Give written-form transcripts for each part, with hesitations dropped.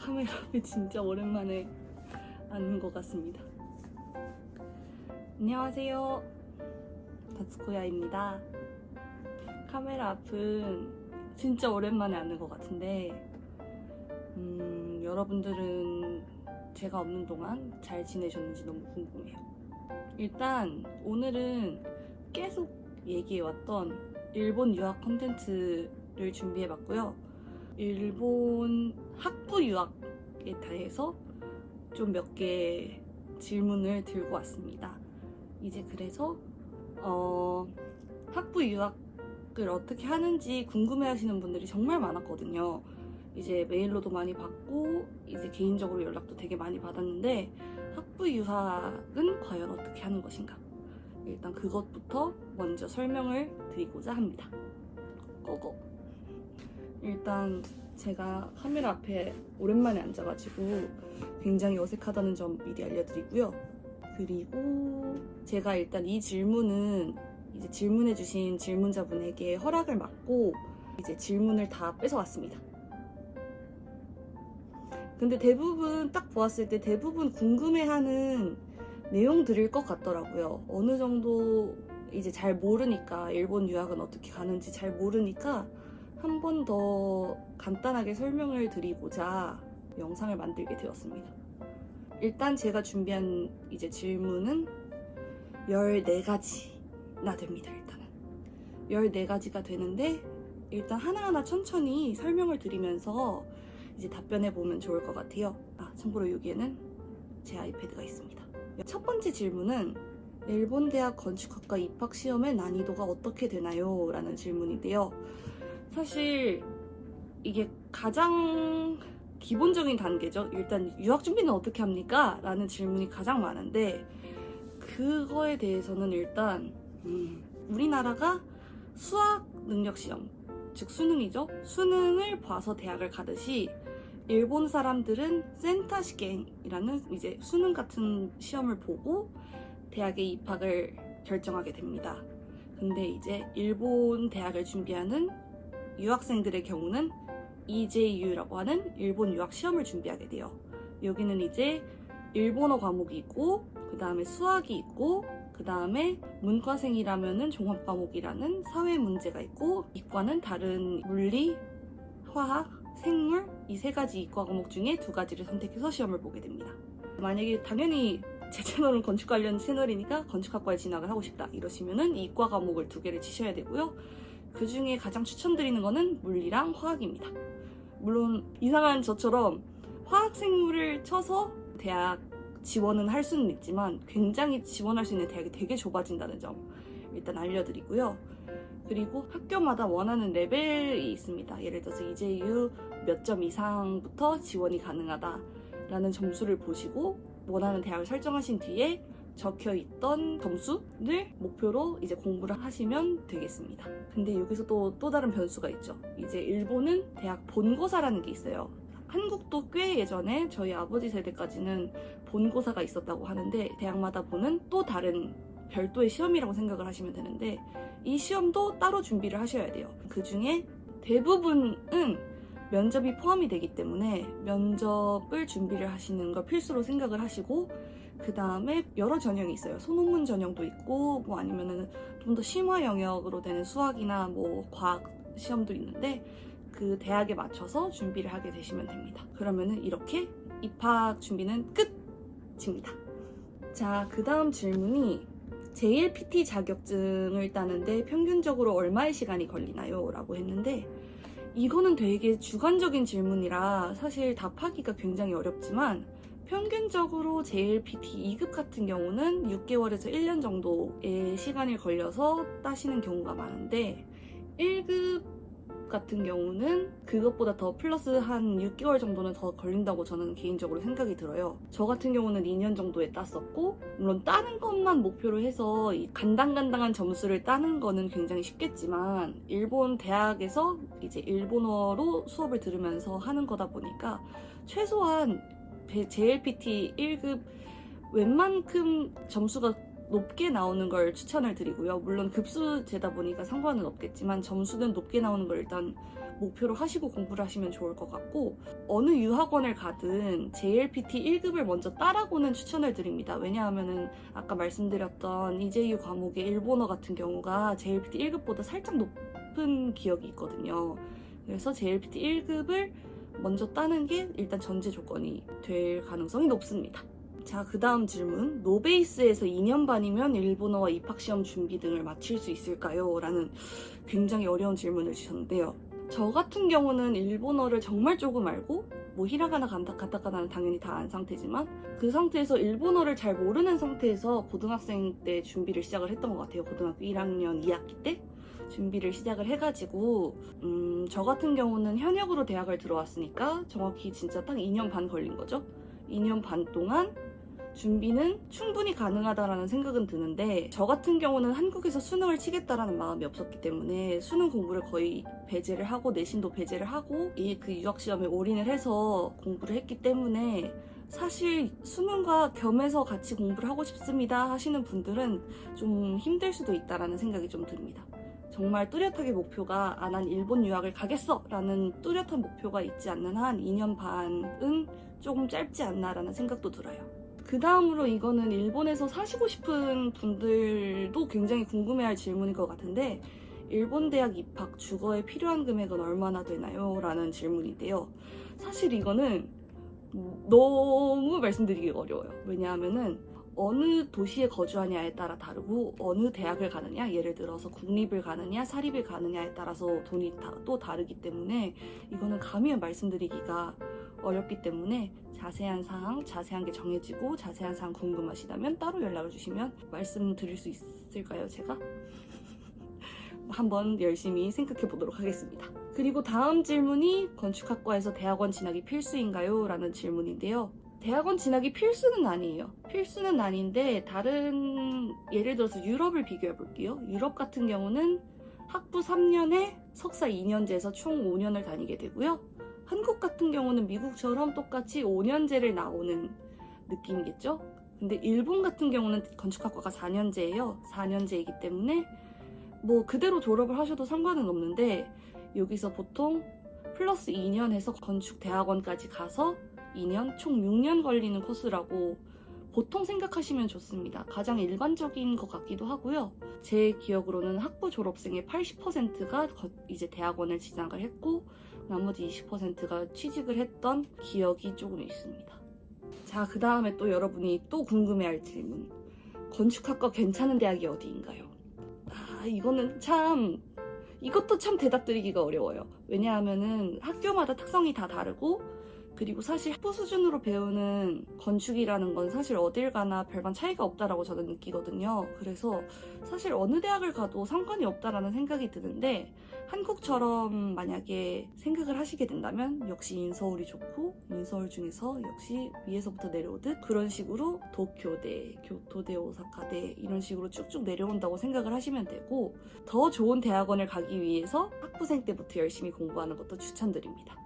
카메라 앞에 진짜 오랜만에 앉는 것 같습니다. 안녕하세요, 다츠코야입니다. 카메라 앞은 진짜 오랜만에 앉는 것 같은데 여러분들은 제가 없는 동안 잘 지내셨는지 너무 궁금해요. 일단 오늘은 계속 얘기해왔던 일본 유학 콘텐츠를 준비해봤고요. 일본 학부 유학에 대해서 좀 몇 개 질문을 들고 왔습니다. 이제 그래서 학부 유학을 어떻게 하는지 궁금해하시는 분들이 정말 많았거든요. 이제 메일로도 많이 받고 이제 개인적으로 연락도 되게 많이 받았는데 학부 유학은 과연 어떻게 하는 것인가? 일단 그것부터 먼저 설명을 드리고자 합니다. 고고! 일단 제가 카메라 앞에 오랜만에 앉아가지고 굉장히 어색하다는 점 미리 알려드리고요. 그리고 제가 일단 이 질문은 이제 질문해주신 질문자분에게 허락을 받고 이제 질문을 다 뺏어왔습니다. 근데 대부분 딱 보았을 때 대부분 궁금해하는 내용들일 것 같더라고요. 어느 정도 이제 잘 모르니까 일본 유학은 어떻게 가는지 잘 모르니까 한 번 더 간단하게 설명을 드리고자 영상을 만들게 되었습니다. 일단 제가 준비한 이제 질문은 14가지나 됩니다. 일단은 14가지가 되는데 일단 하나하나 천천히 설명을 드리면서 이제 답변해 보면 좋을 것 같아요. 참고로 여기에는 제 아이패드가 있습니다. 첫 번째 질문은 일본 대학 건축학과 입학 시험의 난이도가 어떻게 되나요? 라는 질문인데요. 사실 이게 가장 기본적인 단계죠. 일단 유학 준비는 어떻게 합니까? 라는 질문이 가장 많은데 그거에 대해서는 일단 우리나라가 수학 능력 시험, 즉 수능이죠. 수능을 봐서 대학을 가듯이 일본 사람들은 센타 시겐이라는 이제 수능 같은 시험을 보고 대학에 입학을 결정하게 됩니다. 근데 이제 일본 대학을 준비하는 유학생들의 경우는 EJU라고 하는 일본 유학 시험을 준비하게 돼요. 여기는 이제 일본어 과목이 있고 그 다음에 수학이 있고 그 다음에 문과생이라면은 종합 과목이라는 사회 문제가 있고 이과는 다른 물리, 화학, 생물 이 세 가지 이과 과목 중에 2가지를 선택해서 시험을 보게 됩니다. 만약에 당연히 제 채널은 건축 관련 채널이니까 건축학과에 진학을 하고 싶다 이러시면은 이과 과목을 2개를 치셔야 되고요. 그 중에 가장 추천드리는 거는 물리랑 화학입니다. 물론 이상한 저처럼 화학 생물을 쳐서 대학 지원은 할 수는 있지만 굉장히 지원할 수 있는 대학이 되게 좁아진다는 점 일단 알려드리고요. 그리고 학교마다 원하는 레벨이 있습니다. 예를 들어서 EJU 몇 점 이상부터 지원이 가능하다라는 점수를 보시고 원하는 대학을 설정하신 뒤에 적혀있던 점수를 목표로 이제 공부를 하시면 되겠습니다. 근데 여기서 또 다른 변수가 있죠. 이제 일본은 대학 본고사라는 게 있어요. 한국도 꽤 예전에 저희 아버지 세대까지는 본고사가 있었다고 하는데 대학마다 보는 또 다른 별도의 시험이라고 생각을 하시면 되는데 이 시험도 따로 준비를 하셔야 돼요. 그 중에 대부분은 면접이 포함이 되기 때문에 면접을 준비를 하시는 걸 필수로 생각을 하시고 그 다음에 여러 전형이 있어요. 소논문 전형도 있고 뭐 아니면은 좀 더 심화 영역으로 되는 수학이나 뭐 과학 시험도 있는데 그 대학에 맞춰서 준비를 하게 되시면 됩니다. 그러면은 이렇게 입학 준비는 끝입니다. 자, 그 다음 질문이 JLPT 자격증을 따는데 평균적으로 얼마의 시간이 걸리나요? 라고 했는데 이거는 되게 주관적인 질문이라 사실 답하기가 굉장히 어렵지만 평균적으로 JLPT 2급 같은 경우는 6개월에서 1년 정도의 시간이 걸려서 따시는 경우가 많은데 1급 같은 경우는 그것보다 더 플러스 한 6개월 정도는 더 걸린다고 저는 개인적으로 생각이 들어요. 저 같은 경우는 2년 정도에 땄었고 물론 따는 것만 목표로 해서 이 간당간당한 점수를 따는 거는 굉장히 쉽겠지만 일본 대학에서 이제 일본어로 수업을 들으면서 하는 거다 보니까 최소한 JLPT 1급 웬만큼 점수가 높게 나오는 걸 추천을 드리고요. 물론 급수제다 보니까 상관은 없겠지만 점수는 높게 나오는 걸 일단 목표로 하시고 공부를 하시면 좋을 것 같고, 어느 유학원을 가든 JLPT 1급을 먼저 따라고는 추천을 드립니다. 왜냐하면은 아까 말씀드렸던 EJU 과목의 일본어 같은 경우가 JLPT 1급보다 살짝 높은 기억이 있거든요. 그래서 JLPT 1급을 먼저 따는 게 일단 전제 조건이 될 가능성이 높습니다. 자, 그 다음 질문. 노베이스에서 2년 반이면 일본어와 입학시험 준비 등을 마칠 수 있을까요? 라는 굉장히 어려운 질문을 주셨는데요. 저 같은 경우는 일본어를 정말 조금 알고, 뭐 히라가나 가타카나는 당연히 다 안 상태지만, 그 상태에서 일본어를 잘 모르는 상태에서 고등학생 때 준비를 시작을 했던 것 같아요. 고등학교 1학년 2학기 때 준비를 시작을 해가지고, 저 같은 경우는 현역으로 대학을 들어왔으니까 정확히 진짜 딱 2년 반 걸린 거죠. 2년 반 동안 준비는 충분히 가능하다라는 생각은 드는데, 저 같은 경우는 한국에서 수능을 치겠다라는 마음이 없었기 때문에 수능 공부를 거의 배제를 하고 내신도 배제를 하고 그 유학시험에 올인을 해서 공부를 했기 때문에, 사실 수능과 겸해서 같이 공부를 하고 싶습니다 하시는 분들은 좀 힘들 수도 있다라는 생각이 좀 듭니다. 정말 뚜렷하게 목표가 난 일본 유학을 가겠어 라는 뚜렷한 목표가 있지 않는 한 2년 반은 조금 짧지 않나라는 생각도 들어요. 그 다음으로 이거는 일본에서 사시고 싶은 분들도 굉장히 궁금해할 질문일 것 같은데, 일본 대학 입학 주거에 필요한 금액은 얼마나 되나요? 라는 질문인데요. 사실 이거는 너무 말씀드리기가 어려워요. 왜냐하면은 어느 도시에 거주하냐에 따라 다르고, 어느 대학을 가느냐, 예를 들어서 국립을 가느냐 사립을 가느냐에 따라서 돈이 또 다르기 때문에 이거는 감히 말씀드리기가 어렵기 때문에, 자세한 사항, 자세한 게 정해지고 자세한 사항 궁금하시다면 따로 연락을 주시면 말씀드릴 수 있을까요, 제가? 한번 열심히 생각해 보도록 하겠습니다. 그리고 다음 질문이 건축학과에서 대학원 진학이 필수인가요? 라는 질문인데요. 대학원 진학이 필수는 아니에요. 필수는 아닌데, 다른 예를 들어서 유럽을 비교해 볼게요. 유럽 같은 경우는 학부 3년에 석사 2년제에서 총 5년을 다니게 되고요. 한국 같은 경우는 미국처럼 똑같이 5년제를 나오는 느낌이겠죠? 근데 일본 같은 경우는 건축학과가 4년제예요. 4년제이기 때문에 뭐 그대로 졸업을 하셔도 상관은 없는데, 여기서 보통 플러스 2년 해서 건축대학원까지 가서 2년, 총 6년 걸리는 코스라고 보통 생각하시면 좋습니다. 가장 일반적인 것 같기도 하고요. 제 기억으로는 학부 졸업생의 80%가 이제 대학원을 진학을 했고, 나머지 20%가 취직을 했던 기억이 조금 있습니다. 자, 그 다음에 또 여러분이 또 궁금해할 질문. 건축학과 괜찮은 대학이 어디인가요? 이것도 참 대답드리기가 어려워요. 왜냐하면은 학교마다 특성이 다 다르고, 그리고 사실 학부 수준으로 배우는 건축이라는 건 사실 어딜 가나 별반 차이가 없다라고 저는 느끼거든요. 그래서 사실 어느 대학을 가도 상관이 없다라는 생각이 드는데, 한국처럼 만약에 생각을 하시게 된다면 역시 인서울이 좋고, 인서울 중에서 역시 위에서부터 내려오듯 그런 식으로 도쿄대, 교토대, 오사카대 이런 식으로 쭉쭉 내려온다고 생각을 하시면 되고, 더 좋은 대학원을 가기 위해서 학부생 때부터 열심히 공부하는 것도 추천드립니다.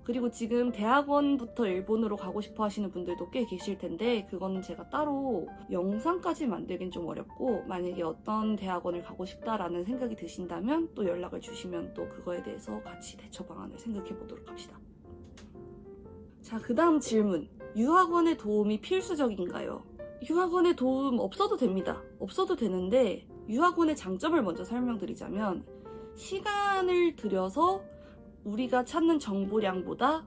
그리고 지금 대학원부터 일본으로 가고 싶어 하시는 분들도 꽤 계실 텐데, 그건 제가 따로 영상까지 만들긴 좀 어렵고, 만약에 어떤 대학원을 가고 싶다라는 생각이 드신다면 또 연락을 주시면 또 그거에 대해서 같이 대처 방안을 생각해 보도록 합시다. 자, 그 다음 질문. 유학원의 도움이 필수적인가요? 유학원의 도움 없어도 됩니다. 없어도 되는데, 유학원의 장점을 먼저 설명드리자면, 시간을 들여서 우리가 찾는 정보량보다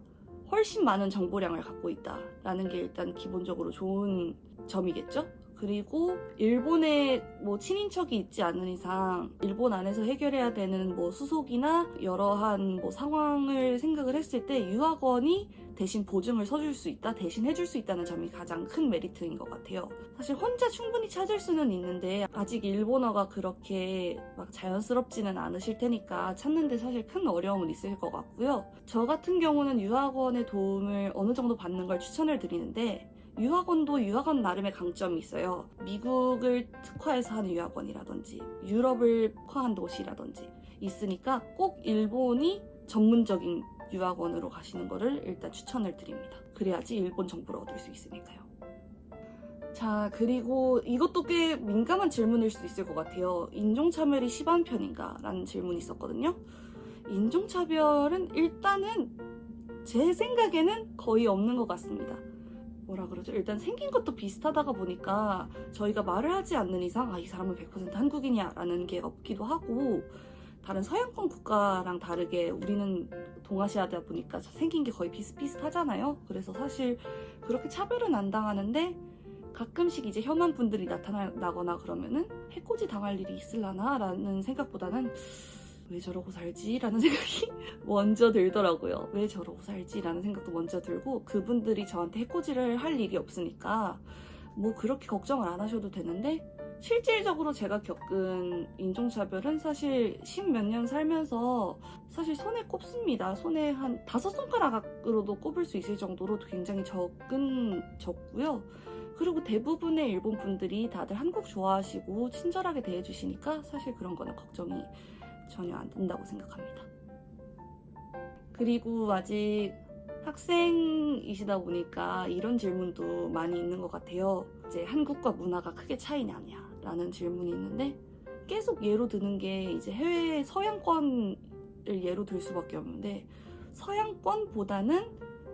훨씬 많은 정보량을 갖고 있다라는 게 일단 기본적으로 좋은 점이겠죠? 그리고 일본에 뭐 친인척이 있지 않은 이상 일본 안에서 해결해야 되는 뭐 수속이나 여러한 뭐 상황을 생각을 했을 때 유학원이 대신 보증을 서줄 수 있다, 대신 해줄 수 있다는 점이 가장 큰 메리트인 것 같아요. 사실 혼자 충분히 찾을 수는 있는데 아직 일본어가 그렇게 막 자연스럽지는 않으실 테니까 찾는데 사실 큰 어려움은 있을 것 같고요. 저 같은 경우는 유학원의 도움을 어느 정도 받는 걸 추천을 드리는데, 유학원도 유학원 나름의 강점이 있어요. 미국을 특화해서 하는 유학원이라든지 유럽을 특화한 곳이라든지 있으니까 꼭 일본이 전문적인 유학원으로 가시는 거를 일단 추천을 드립니다. 그래야지 일본 정보를 얻을 수 있으니까요. 자, 그리고 이것도 꽤 민감한 질문일 수도 있을 것 같아요. 인종차별이 심한 편인가? 라는 질문이 있었거든요. 인종차별은 일단은 제 생각에는 거의 없는 것 같습니다. 뭐라 그러죠? 일단 생긴 것도 비슷하다가 보니까 저희가 말을 하지 않는 이상 이 사람은 100% 한국인이야 라는 게 없기도 하고, 다른 서양권 국가랑 다르게 우리는 동아시아다 보니까 생긴 게 거의 비슷비슷하잖아요. 그래서 사실 그렇게 차별은 안 당하는데, 가끔씩 이제 혐한 분들이 나타나거나 그러면은 해코지 당할 일이 있을라나 라는 생각보다는 왜 저러고 살지? 라는 생각이 먼저 들더라고요. 왜 저러고 살지? 라는 생각도 먼저 들고, 그분들이 저한테 해코지를 할 일이 없으니까 뭐 그렇게 걱정을 안 하셔도 되는데, 실질적으로 제가 겪은 인종차별은 사실 10몇 년 살면서 사실 손에 꼽습니다. 손에 한 5손가락으로도 꼽을 수 있을 정도로 굉장히 적고요. 그리고 대부분의 일본 분들이 다들 한국 좋아하시고 친절하게 대해주시니까 사실 그런 거는 걱정이 전혀 안 된다고 생각합니다. 그리고 아직 학생이시다 보니까 이런 질문도 많이 있는 것 같아요. 이제 한국과 문화가 크게 차이 나냐 라는 질문이 있는데, 계속 예로 드는 게 이제 해외 서양권을 예로 들 수밖에 없는데, 서양권보다는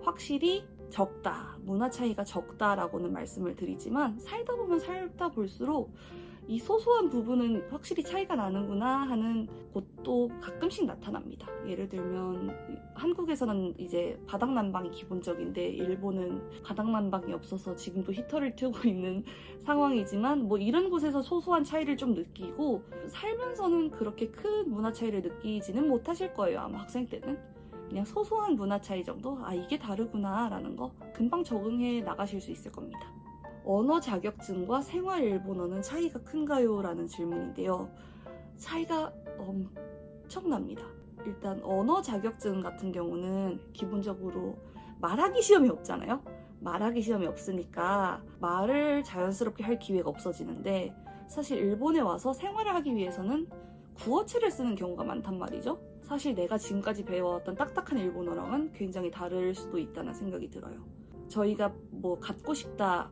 확실히 적다, 문화 차이가 적다라고는 말씀을 드리지만, 살다 보면 살다 볼수록 이 소소한 부분은 확실히 차이가 나는구나 하는 곳도 가끔씩 나타납니다. 예를 들면 한국에서는 이제 바닥난방이 기본적인데 일본은 바닥난방이 없어서 지금도 히터를 틀고 있는 상황이지만, 뭐 이런 곳에서 소소한 차이를 좀 느끼고, 살면서는 그렇게 큰 문화 차이를 느끼지는 못하실 거예요. 아마 학생 때는 그냥 소소한 문화 차이 정도, 이게 다르구나 라는 거 금방 적응해 나가실 수 있을 겁니다. 언어 자격증과 생활 일본어는 차이가 큰가요? 라는 질문인데요. 차이가 엄청납니다. 일단 언어 자격증 같은 경우는 기본적으로 말하기 시험이 없잖아요. 말하기 시험이 없으니까 말을 자연스럽게 할 기회가 없어지는데, 사실 일본에 와서 생활을 하기 위해서는 구어체를 쓰는 경우가 많단 말이죠. 사실 내가 지금까지 배워왔던 딱딱한 일본어랑은 굉장히 다를 수도 있다는 생각이 들어요. 저희가 뭐 갖고 싶다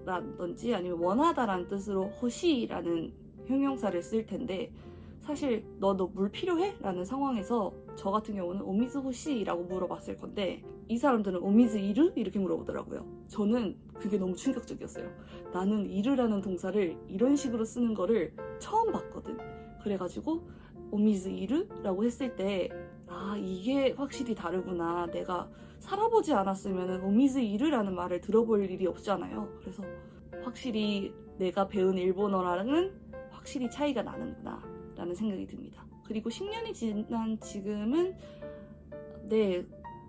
라든지 아니면 원하다라는 뜻으로 호시라는 형용사를 쓸 텐데, 사실 너 물 필요해? 라는 상황에서 저 같은 경우는 오미즈 호시라고 물어봤을 건데, 이 사람들은 오미즈 이르? 이렇게 물어보더라고요. 저는 그게 너무 충격적이었어요. 나는 이르라는 동사를 이런 식으로 쓰는 거를 처음 봤거든. 그래가지고 오미즈 이르? 라고 했을 때 이게 확실히 다르구나. 내가 살아보지 않았으면 오미즈 이르라는 말을 들어볼 일이 없잖아요. 그래서 확실히 내가 배운 일본어랑은 확실히 차이가 나는구나 라는 생각이 듭니다. 그리고 10년이 지난 지금은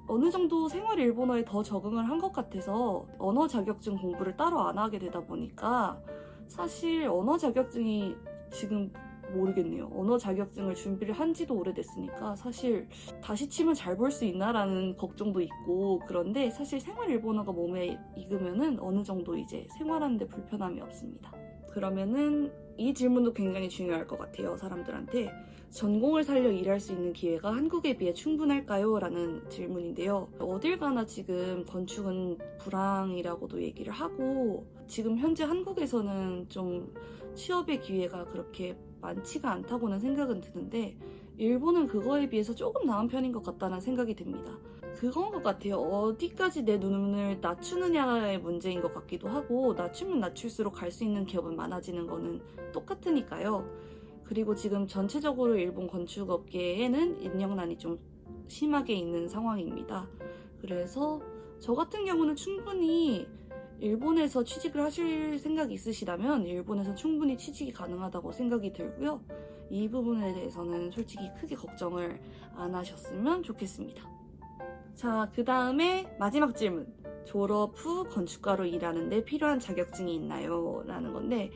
어느 정도 생활 일본어에 더 적응을 한 것 같아서 언어 자격증 공부를 따로 안 하게 되다 보니까, 사실 언어 자격증이 지금 모르겠네요. 언어 자격증을 준비를 한 지도 오래됐으니까 사실 다시 치면 잘 볼 수 있나라는 걱정도 있고, 그런데 사실 생활 일본어가 몸에 익으면은 어느 정도 이제 생활하는데 불편함이 없습니다. 그러면은 이 질문도 굉장히 중요할 것 같아요. 사람들한테 전공을 살려 일할 수 있는 기회가 한국에 비해 충분할까요? 라는 질문인데요. 어딜 가나 지금 건축은 불황이라고도 얘기를 하고, 지금 현재 한국에서는 좀 취업의 기회가 그렇게 많지가 않다고는 생각은 드는데, 일본은 그거에 비해서 조금 나은 편인 것 같다는 생각이 듭니다. 그건 것 같아요. 어디까지 내 눈을 낮추느냐의 문제인 것 같기도 하고, 낮추면 낮출수록 갈 수 있는 기업은 많아지는 거는 똑같으니까요. 그리고 지금 전체적으로 일본 건축업계에는 인력난이 좀 심하게 있는 상황입니다. 그래서 저 같은 경우는 충분히 일본에서 취직을 하실 생각이 있으시다면 일본에서 충분히 취직이 가능하다고 생각이 들고요. 이 부분에 대해서는 솔직히 크게 걱정을 안 하셨으면 좋겠습니다. 자, 그 다음에 마지막 질문. 졸업 후 건축가로 일하는데 필요한 자격증이 있나요? 라는 건데,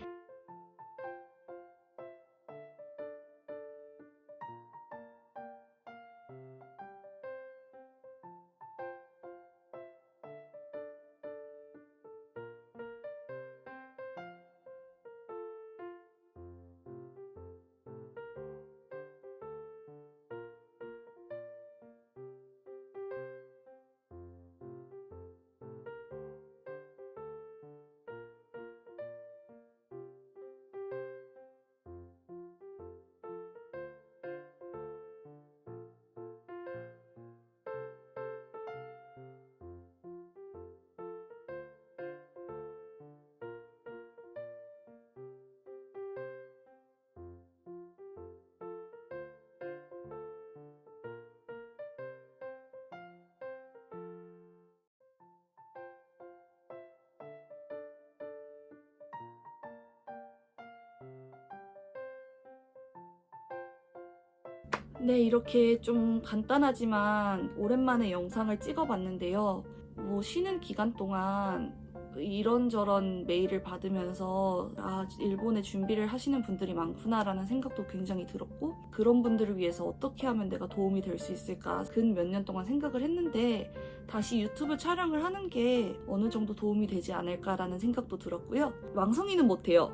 네, 이렇게 좀 간단하지만 오랜만에 영상을 찍어봤는데요. 뭐 쉬는 기간 동안 이런저런 메일을 받으면서 일본에 준비를 하시는 분들이 많구나라는 생각도 굉장히 들었고, 그런 분들을 위해서 어떻게 하면 내가 도움이 될 수 있을까 근 몇 년 동안 생각을 했는데, 다시 유튜브 촬영을 하는 게 어느 정도 도움이 되지 않을까라는 생각도 들었고요. 왕성이는 못해요.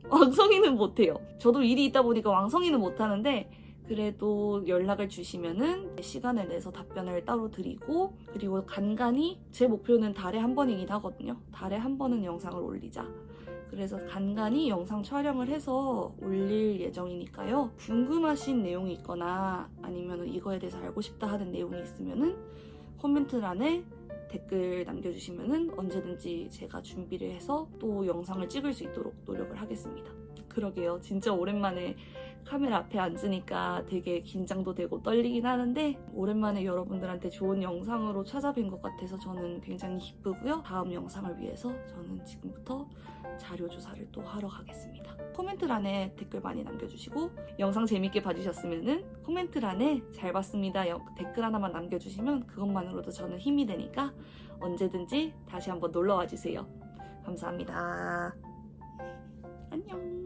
왕성이는 못해요. 저도 일이 있다 보니까 왕성이는 못하는데, 그래도 연락을 주시면은 시간을 내서 답변을 따로 드리고, 그리고 간간히 제 목표는 달에 한 번이긴 하거든요. 달에 한 번은 영상을 올리자. 그래서 간간히 영상 촬영을 해서 올릴 예정이니까요. 궁금하신 내용이 있거나 아니면 이거에 대해서 알고 싶다 하는 내용이 있으면은 코멘트란에 댓글 남겨주시면은 언제든지 제가 준비를 해서 또 영상을 찍을 수 있도록 노력을 하겠습니다. 그러게요. 진짜 오랜만에 카메라 앞에 앉으니까 되게 긴장도 되고 떨리긴 하는데, 오랜만에 여러분들한테 좋은 영상으로 찾아뵌 것 같아서 저는 굉장히 기쁘고요. 다음 영상을 위해서 저는 지금부터 자료 조사를 또 하러 가겠습니다. 코멘트란에 댓글 많이 남겨주시고, 영상 재밌게 봐주셨으면 코멘트란에 잘 봤습니다 댓글 하나만 남겨주시면 그것만으로도 저는 힘이 되니까 언제든지 다시 한번 놀러와 주세요. 감사합니다. 안녕.